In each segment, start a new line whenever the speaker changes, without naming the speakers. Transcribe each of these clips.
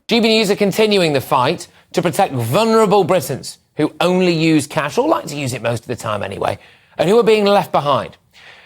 GB News are continuing the fight to protect vulnerable Britons who only use cash, or like to use it most of the time anyway, and who are being left behind.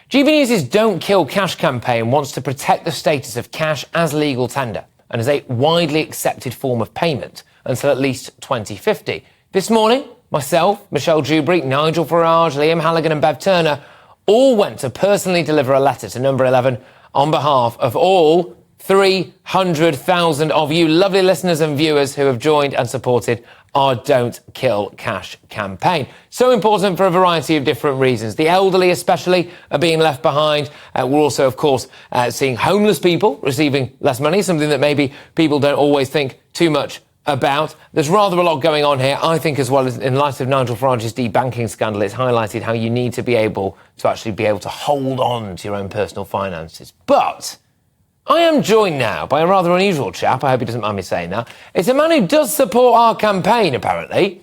GB News' Don't Kill Cash campaign wants to protect the status of cash as legal tender and as a widely accepted form of payment until at least 2050. This morning, myself, Michelle Dewberry, Nigel Farage, Liam Halligan and Bev Turner all went to personally deliver a letter to Number 11 on behalf of all 300,000 of you lovely listeners and viewers who have joined and supported our Don't Kill Cash campaign. So important for a variety of different reasons. The elderly especially are being left behind. We're also, of course, seeing homeless people receiving less money, something that maybe people don't always think too much about. There's rather a lot going on here, I think, as well, as in light of Nigel Farage's debanking scandal. It's highlighted how you need to be able to hold on to your own personal finances. But I am joined now by a rather unusual chap. I hope he doesn't mind me saying that. It's a man who does support our campaign, apparently,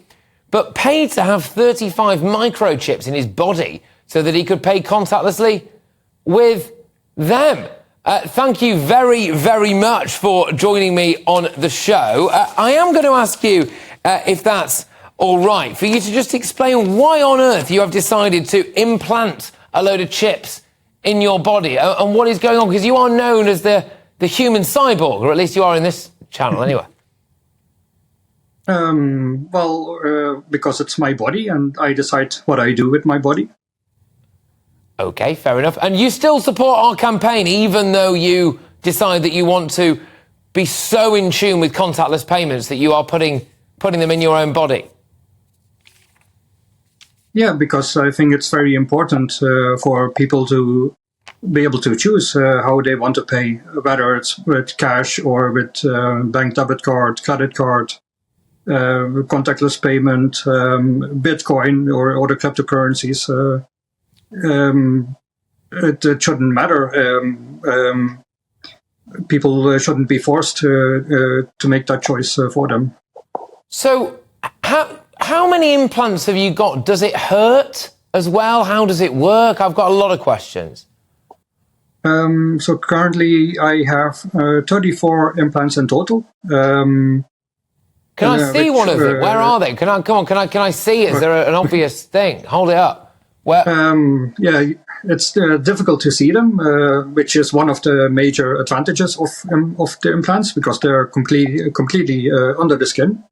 but paid to have 35 microchips in his body so that he could pay contactlessly with them. Thank you very, very much for joining me on the show. I am going to ask you, if that's all right, for you to just explain why on earth you have decided to implant a load of chips in your body and what is going on, because you are known as the human cyborg, or at least you are in this channel anyway.
Because it's my body and I decide what I do with my body.
OK, fair enough. And you still support our campaign, even though you decide that you want to be so in tune with contactless payments that you are putting them in your own body?
Yeah, because I think it's very important for people to be able to choose how they want to pay, whether it's with cash or with bank debit card, credit card, contactless payment, Bitcoin or other cryptocurrencies. It shouldn't matter. People shouldn't be forced to make that choice for them. So
how many implants have you got? Does it hurt as well? How does it work? I've got a lot of questions.
So currently I have 34 implants in total.
Can I see one of them? Where are they? Can I see it? Is there an obvious thing? Hold it up. Where?
Yeah, it's difficult to see them, which is one of the major advantages of the implants, because they're completely under the skin.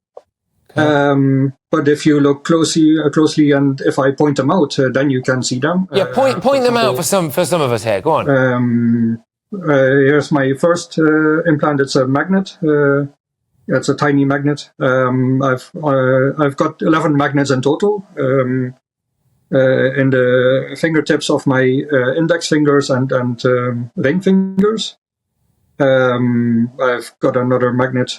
Okay. But if you look closely, and if I point them out, then you can see them.
Yeah, point them out for some of us here. Go on.
Here's my first implant. It's a magnet. It's a tiny magnet. I've got 11 magnets in total. In the fingertips of my index fingers and ring fingers. I've got another magnet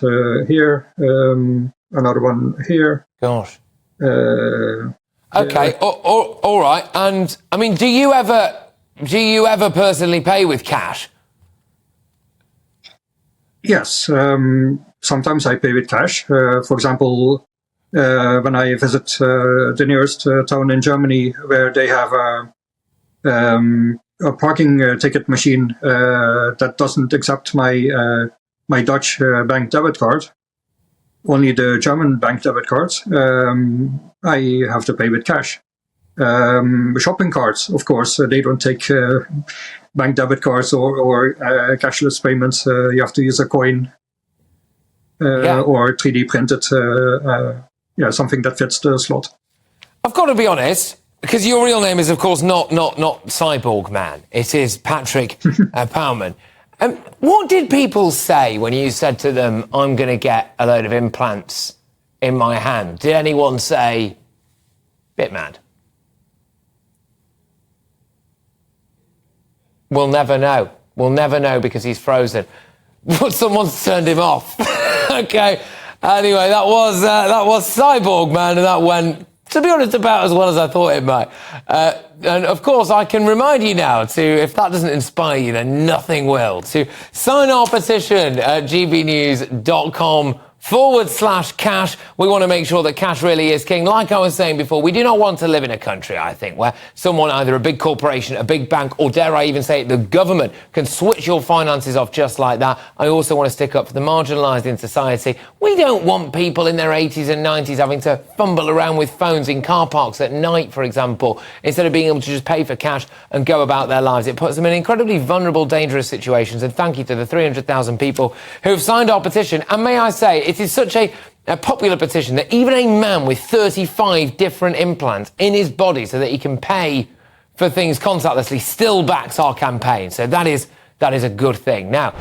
here, another one here.
Gosh. Okay. All right. And I mean, do you ever personally pay with cash?
Yes. Sometimes I pay with cash. For example, when I visit the nearest town in Germany, where they have a parking ticket machine that doesn't accept my Dutch bank debit card, only the German bank debit cards, I have to pay with cash. Shopping carts, of course, they don't take bank debit cards or cashless payments. You have to use a coin or 3D printed, something that fits the slot.
I've got to be honest, because your real name is, of course, not Cyborg Man. It is Patrick Pauman. What did people say when you said to them, I'm going to get a load of implants in my hand? Did anyone say, bit mad? We'll never know. We'll never know because he's frozen. Someone's turned him off. Okay. Anyway, that was Cyborg Man, and that went, to be honest, about as well as I thought it might. And of course, I can remind you now to, if that doesn't inspire you, then nothing will, to sign our petition at gbnews.com /cash. We want to make sure that cash really is king. Like I was saying before, we do not want to live in a country, I think, where someone, either a big corporation, a big bank, or dare I even say it, the government, can switch your finances off just like that. I also want to stick up for the marginalised in society. We don't want people in their 80s and 90s having to fumble around with phones in car parks at night, for example, instead of being able to just pay for cash and go about their lives. It puts them in incredibly vulnerable, dangerous situations. And thank you to the 300,000 people who have signed our petition. And may I say, it is such a popular petition that even a man with 35 different implants in his body so that he can pay for things contactlessly still backs our campaign. So that is a good thing. Now,